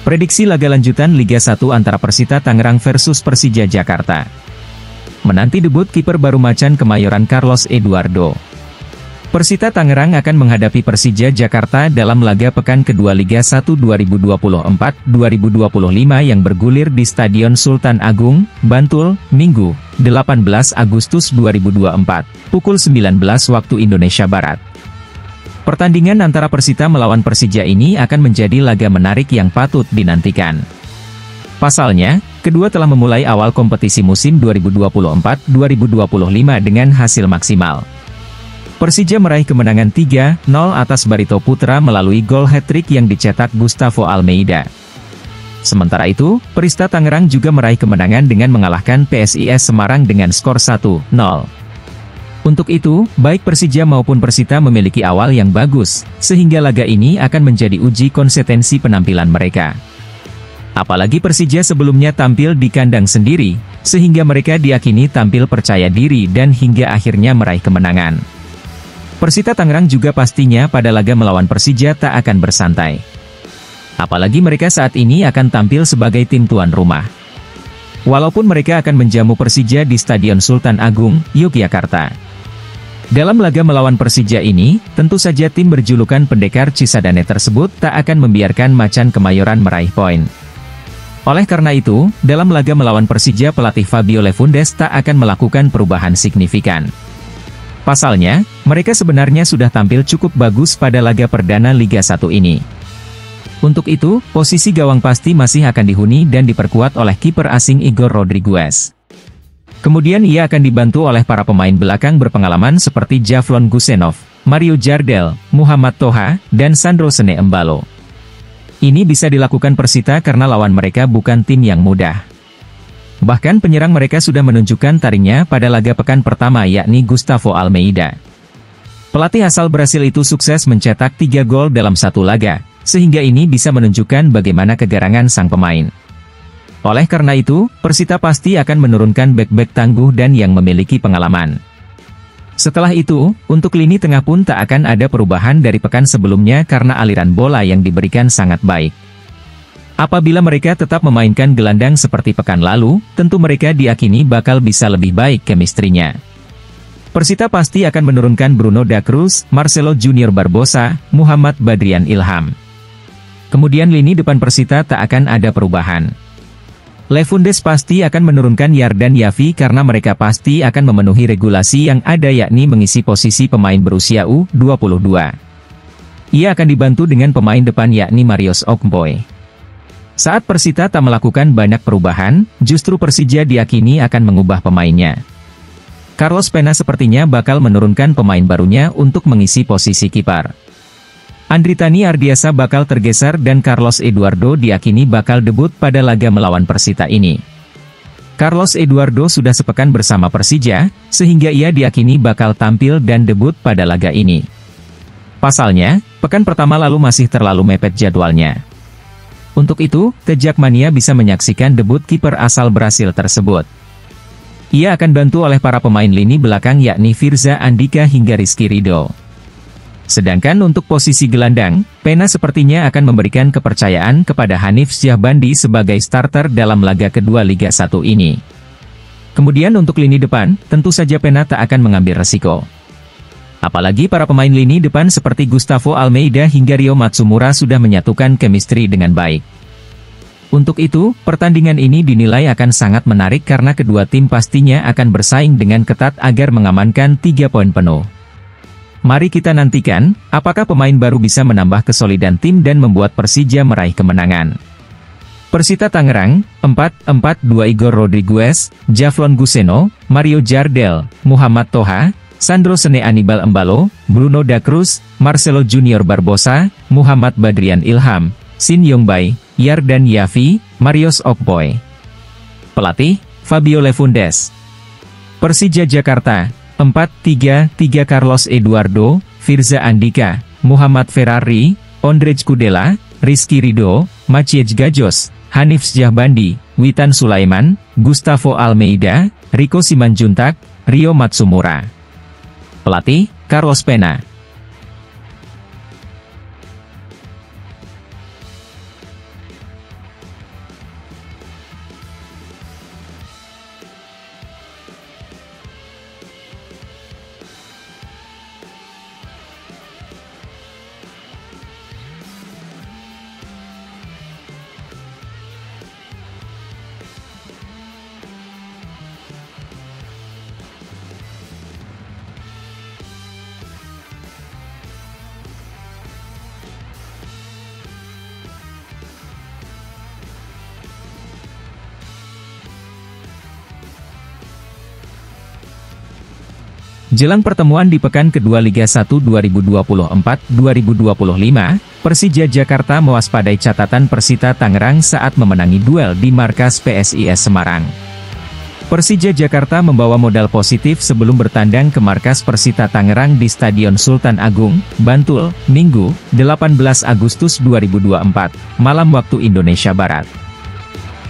Prediksi laga lanjutan Liga 1 antara Persita Tangerang versus Persija Jakarta. Menanti debut kiper baru macan Kemayoran Carlos Eduardo. Persita Tangerang akan menghadapi Persija Jakarta dalam laga pekan kedua Liga 1 2024-2025 yang bergulir di Stadion Sultan Agung, Bantul, Minggu, 18 Agustus 2024, pukul 19 waktu Indonesia Barat. Pertandingan antara Persita melawan Persija ini akan menjadi laga menarik yang patut dinantikan. Pasalnya, kedua telah memulai awal kompetisi musim 2024-2025 dengan hasil maksimal. Persija meraih kemenangan 3-0 atas Barito Putra melalui gol hat-trick yang dicetak Gustavo Almeida. Sementara itu, Persita Tangerang juga meraih kemenangan dengan mengalahkan PSIS Semarang dengan skor 1-0. Untuk itu, baik Persija maupun Persita memiliki awal yang bagus, sehingga laga ini akan menjadi uji konsistensi penampilan mereka. Apalagi Persija sebelumnya tampil di kandang sendiri, sehingga mereka diyakini tampil percaya diri dan hingga akhirnya meraih kemenangan. Persita Tangerang juga pastinya pada laga melawan Persija tak akan bersantai. Apalagi mereka saat ini akan tampil sebagai tim tuan rumah. Walaupun mereka akan menjamu Persija di Stadion Sultan Agung, Yogyakarta. Dalam laga melawan Persija ini, tentu saja tim berjulukan Pendekar Cisadane tersebut tak akan membiarkan macan Kemayoran meraih poin. Oleh karena itu, dalam laga melawan Persija pelatih Fabio Lefundes tak akan melakukan perubahan signifikan. Pasalnya, mereka sebenarnya sudah tampil cukup bagus pada laga perdana Liga 1 ini. Untuk itu, posisi gawang pasti masih akan dihuni dan diperkuat oleh kiper asing Igor Rodriguez. Kemudian ia akan dibantu oleh para pemain belakang berpengalaman seperti Javlon Gusenov, Mario Jardel, Muhammad Toha, dan Sandro Sene Embalo. Ini bisa dilakukan Persita karena lawan mereka bukan tim yang mudah. Bahkan penyerang mereka sudah menunjukkan taringnya pada laga pekan pertama yakni Gustavo Almeida. Pelatih asal Brasil itu sukses mencetak 3 gol dalam satu laga, sehingga ini bisa menunjukkan bagaimana kegarangan sang pemain. Oleh karena itu, Persita pasti akan menurunkan bek-bek tangguh dan yang memiliki pengalaman. Setelah itu, untuk lini tengah pun tak akan ada perubahan dari pekan sebelumnya karena aliran bola yang diberikan sangat baik. Apabila mereka tetap memainkan gelandang seperti pekan lalu, tentu mereka diyakini bakal bisa lebih baik chemistry-nya. Persita pasti akan menurunkan Bruno da Cruz, Marcelo Junior Barbosa, Muhammad Badrian Ilham. Kemudian lini depan Persita tak akan ada perubahan. Lefundes pasti akan menurunkan Yardan Yafi karena mereka pasti akan memenuhi regulasi yang ada yakni mengisi posisi pemain berusia U22. Ia akan dibantu dengan pemain depan yakni Marius Okmpoe. Saat Persita tak melakukan banyak perubahan, justru Persija diyakini akan mengubah pemainnya. Carlos Pena sepertinya bakal menurunkan pemain barunya untuk mengisi posisi kiper. Andritani Ardiasa bakal tergeser dan Carlos Eduardo diyakini bakal debut pada laga melawan Persita ini. Carlos Eduardo sudah sepekan bersama Persija, sehingga ia diyakini bakal tampil dan debut pada laga ini. Pasalnya, pekan pertama lalu masih terlalu mepet jadwalnya. Untuk itu, The Jackmania bisa menyaksikan debut kiper asal Brasil tersebut. Ia akan bantu oleh para pemain lini belakang yakni Firza Andika hingga Rizky Ridho. Sedangkan untuk posisi gelandang, Pena sepertinya akan memberikan kepercayaan kepada Hanif Syahbandi sebagai starter dalam laga kedua Liga 1 ini. Kemudian untuk lini depan, tentu saja Pena tak akan mengambil resiko. Apalagi para pemain lini depan seperti Gustavo Almeida hingga Rio Matsumura sudah menyatukan chemistry dengan baik. Untuk itu, pertandingan ini dinilai akan sangat menarik karena kedua tim pastinya akan bersaing dengan ketat agar mengamankan 3 poin penuh. Mari kita nantikan, apakah pemain baru bisa menambah kesolidan tim dan membuat Persija meraih kemenangan. Persita Tangerang, 4-4-2 Igor Rodriguez, Javlon Gusenov, Mario Jardel, Muhammad Toha, Sandro Sene Anibal Embalo, Bruno da Cruz, Marcelo Junior Barbosa, Muhammad Badrian Ilham, Shin Yongbay, Yardan Yafi, Marius Okmpoe. Pelatih, Fabio Lefundes. Persija Jakarta, 4-3-3 Carlos Eduardo, Firza Andika, Muhammad Ferrari, Ondrej Kudela, Rizky Ridho, Maciej Gajos, Hanif Syahbandi, Witan Sulaiman, Gustavo Almeida, Rico Simanjuntak, Rio Matsumura. Pelatih, Carlos Pena. Jelang pertemuan di pekan kedua Liga 1 2024-2025, Persija Jakarta mewaspadai catatan Persita Tangerang saat memenangi duel di markas PSIS Semarang. Persija Jakarta membawa modal positif sebelum bertandang ke markas Persita Tangerang di Stadion Sultan Agung, Bantul, Minggu, 18 Agustus 2024, malam waktu Indonesia Barat.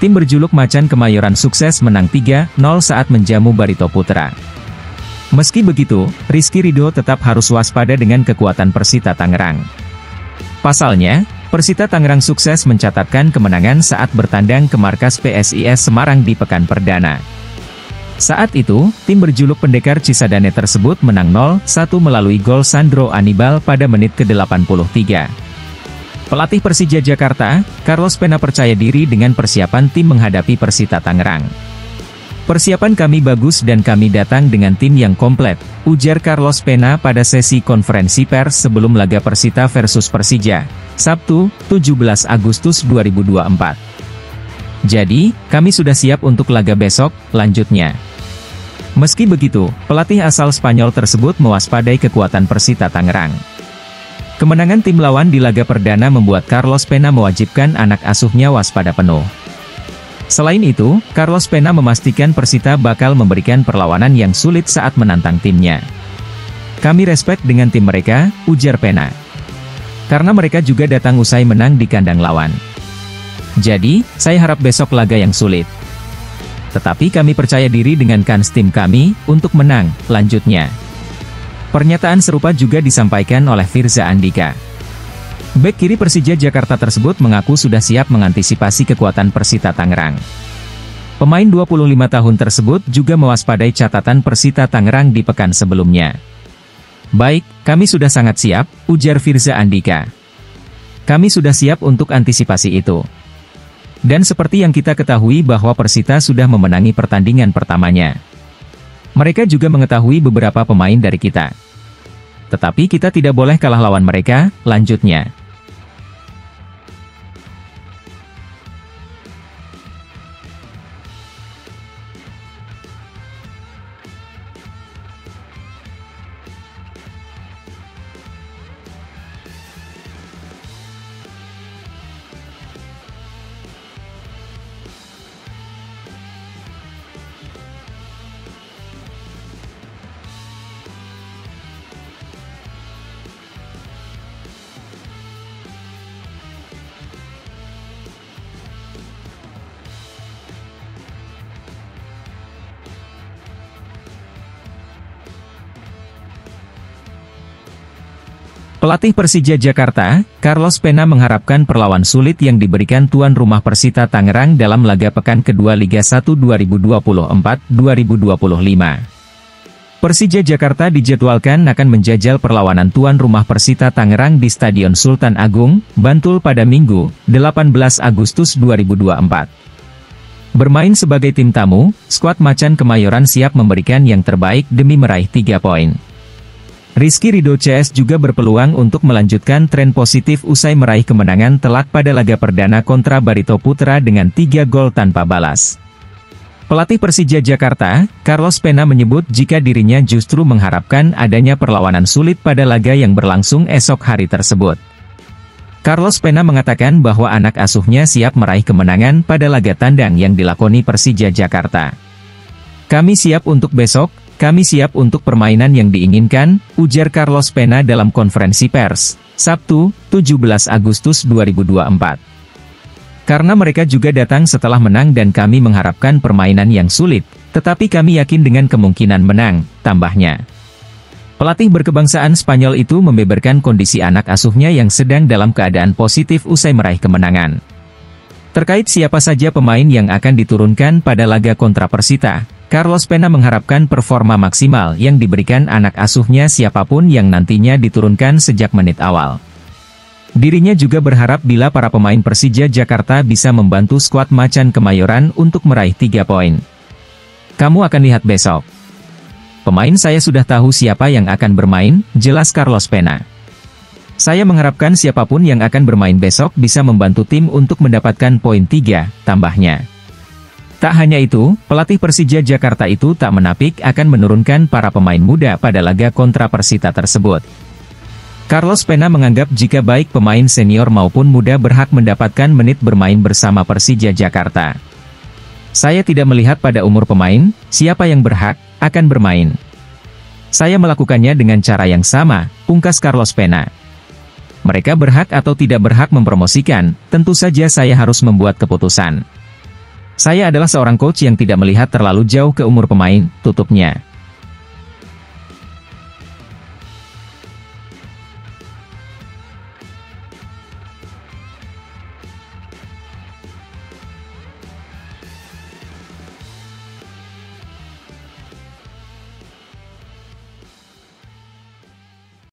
Tim berjuluk Macan Kemayoran sukses menang 3-0 saat menjamu Barito Putra. Meski begitu, Rizky Ridho tetap harus waspada dengan kekuatan Persita Tangerang. Pasalnya, Persita Tangerang sukses mencatatkan kemenangan saat bertandang ke markas PSIS Semarang di pekan perdana. Saat itu, tim berjuluk Pendekar Cisadane tersebut menang 0-1 melalui gol Sandro Anibal pada menit ke-83. Pelatih Persija Jakarta, Carlos Pena percaya diri dengan persiapan tim menghadapi Persita Tangerang. "Persiapan kami bagus dan kami datang dengan tim yang komplit," ujar Carlos Pena pada sesi konferensi pers sebelum laga Persita versus Persija, Sabtu, 17 Agustus 2024. "Jadi, kami sudah siap untuk laga besok," lanjutnya. Meski begitu, pelatih asal Spanyol tersebut mewaspadai kekuatan Persita Tangerang. Kemenangan tim lawan di laga perdana membuat Carlos Pena mewajibkan anak asuhnya waspada penuh. Selain itu, Carlos Pena memastikan Persita bakal memberikan perlawanan yang sulit saat menantang timnya. "Kami respect dengan tim mereka," ujar Pena. "Karena mereka juga datang usai menang di kandang lawan. Jadi, saya harap besok laga yang sulit. Tetapi kami percaya diri dengan kans tim kami untuk menang," lanjutnya. Pernyataan serupa juga disampaikan oleh Firza Andika. Bek kiri Persija Jakarta tersebut mengaku sudah siap mengantisipasi kekuatan Persita Tangerang. Pemain 25 tahun tersebut juga mewaspadai catatan Persita Tangerang di pekan sebelumnya. "Baik, kami sudah sangat siap," ujar Firza Andika. "Kami sudah siap untuk antisipasi itu. Dan seperti yang kita ketahui bahwa Persita sudah memenangi pertandingan pertamanya. Mereka juga mengetahui beberapa pemain dari kita. Tetapi kita tidak boleh kalah lawan mereka," lanjutnya. Pelatih Persija Jakarta, Carlos Pena mengharapkan perlawan sulit yang diberikan tuan rumah Persita Tangerang dalam laga pekan kedua Liga 1 2024-2025. Persija Jakarta dijadwalkan akan menjajal perlawanan tuan rumah Persita Tangerang di Stadion Sultan Agung, Bantul pada Minggu, 18 Agustus 2024. Bermain sebagai tim tamu, skuad Macan Kemayoran siap memberikan yang terbaik demi meraih 3 poin. Rizky Ridho CS juga berpeluang untuk melanjutkan tren positif usai meraih kemenangan telak pada laga perdana kontra Barito Putra dengan 3 gol tanpa balas. Pelatih Persija Jakarta, Carlos Pena menyebut jika dirinya justru mengharapkan adanya perlawanan sulit pada laga yang berlangsung esok hari tersebut. Carlos Pena mengatakan bahwa anak asuhnya siap meraih kemenangan pada laga tandang yang dilakoni Persija Jakarta. "Kami siap untuk besok, kami siap untuk permainan yang diinginkan," ujar Carlos Pena dalam konferensi pers, Sabtu, 17 Agustus 2024. "Karena mereka juga datang setelah menang dan kami mengharapkan permainan yang sulit, tetapi kami yakin dengan kemungkinan menang," tambahnya. Pelatih berkebangsaan Spanyol itu membeberkan kondisi anak asuhnya yang sedang dalam keadaan positif usai meraih kemenangan. Terkait siapa saja pemain yang akan diturunkan pada laga kontra Persita, Carlos Pena mengharapkan performa maksimal yang diberikan anak asuhnya siapapun yang nantinya diturunkan sejak menit awal. Dirinya juga berharap bila para pemain Persija Jakarta bisa membantu skuad Macan Kemayoran untuk meraih 3 poin. "Kamu akan lihat besok. Pemain saya sudah tahu siapa yang akan bermain," jelas Carlos Pena. "Saya mengharapkan siapapun yang akan bermain besok bisa membantu tim untuk mendapatkan poin 3, tambahnya. Tak hanya itu, pelatih Persija Jakarta itu tak menapik akan menurunkan para pemain muda pada laga kontra Persita tersebut. Carlos Pena menganggap jika baik pemain senior maupun muda berhak mendapatkan menit bermain bersama Persija Jakarta. Saya tidak melihat pada umur pemain, siapa yang berhak, akan bermain. Saya melakukannya dengan cara yang sama, pungkas Carlos Pena. Mereka berhak atau tidak berhak mempromosikan, tentu saja saya harus membuat keputusan. Saya adalah seorang coach yang tidak melihat terlalu jauh ke umur pemain, tutupnya.